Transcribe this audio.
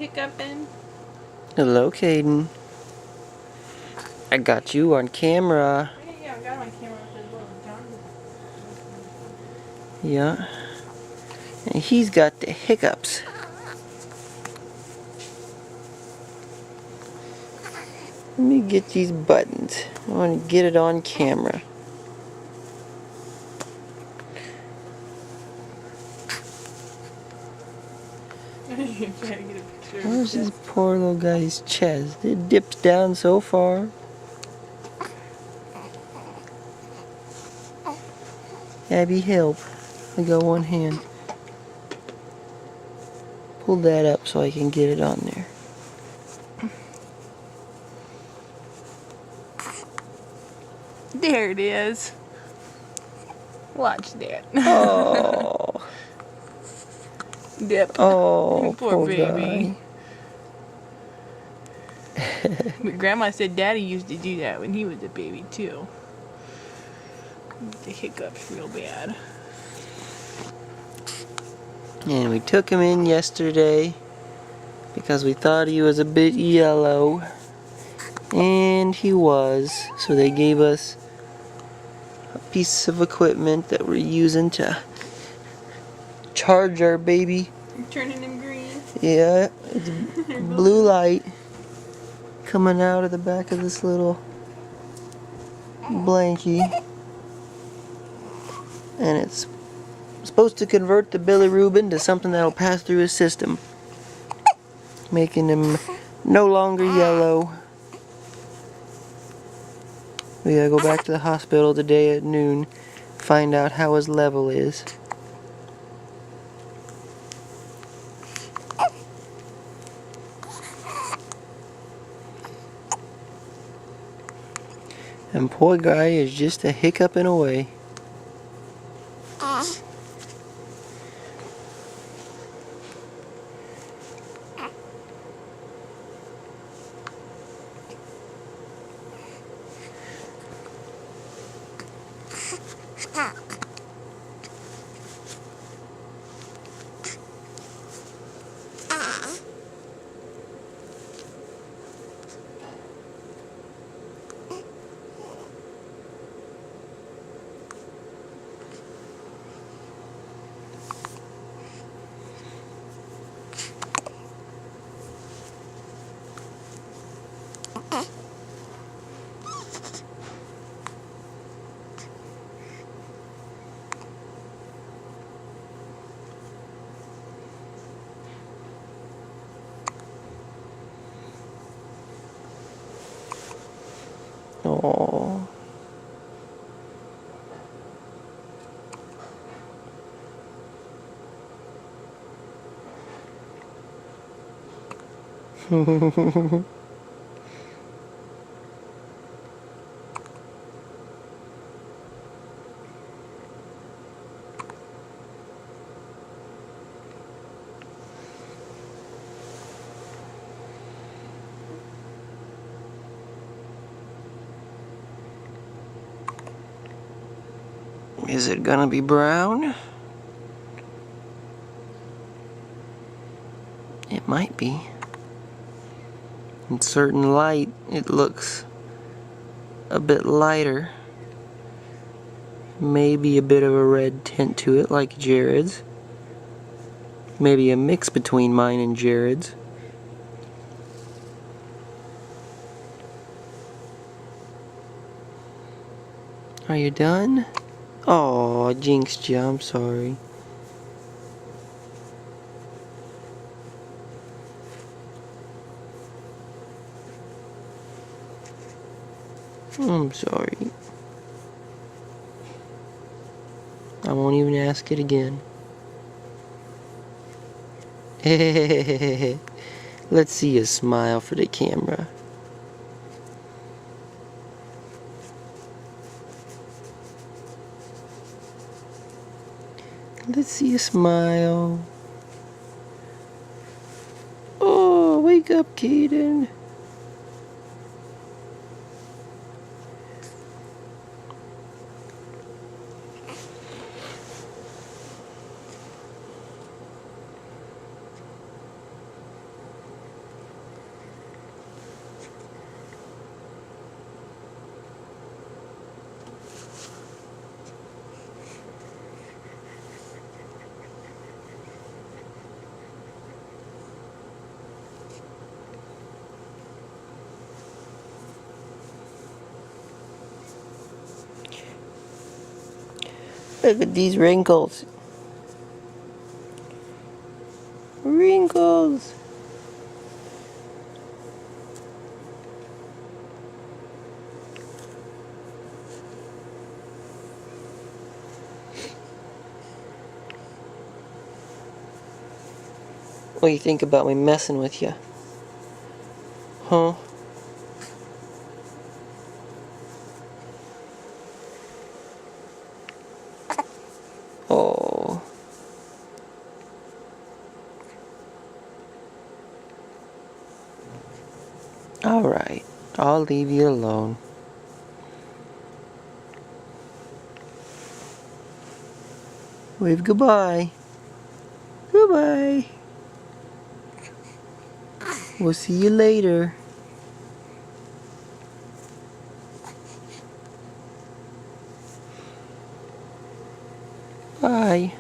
hiccuping? Hello, Caden. I got you on camera. Yeah, I got on camera with his little John. Yeah. And he's got the hiccups. Let me get these buttons. I want to get it on camera. Where's this poor little guy's chest? It dips down so far. Abby, help. I got one hand. Pull that up so I can get it on there. There it is. Watch that. Oh. Dip. Oh, Poor baby. Guy. But Grandma said Daddy used to do that when he was a baby too. The hiccups real bad. And we took him in yesterday because we thought he was a bit yellow. And he was. So they gave us a piece of equipment that we're using to charge our baby. You're turning him green. Yeah, it's blue light coming out of the back of this little blankie. And it's supposed to convert the bilirubin to something that'll pass through his system, making him no longer yellow. We gotta go back to the hospital today at noon, find out how his level is. And poor guy is just a hiccuping away. Oh. Is it gonna be brown? It might be. In certain light, it looks a bit lighter. Maybe a bit of a red tint to it, like Jared's. Maybe a mix between mine and Jared's. Are you done? Oh, jinxed you, I'm sorry. I'm sorry. I won't even ask it again. Let's see a smile for the camera. Let's see a smile. Oh, wake up, Caden. Look at these wrinkles. Wrinkles. What do you think about me messing with you? Huh? Oh. Alright, I'll leave you alone. Wave goodbye. Goodbye. We'll see you later. Bye.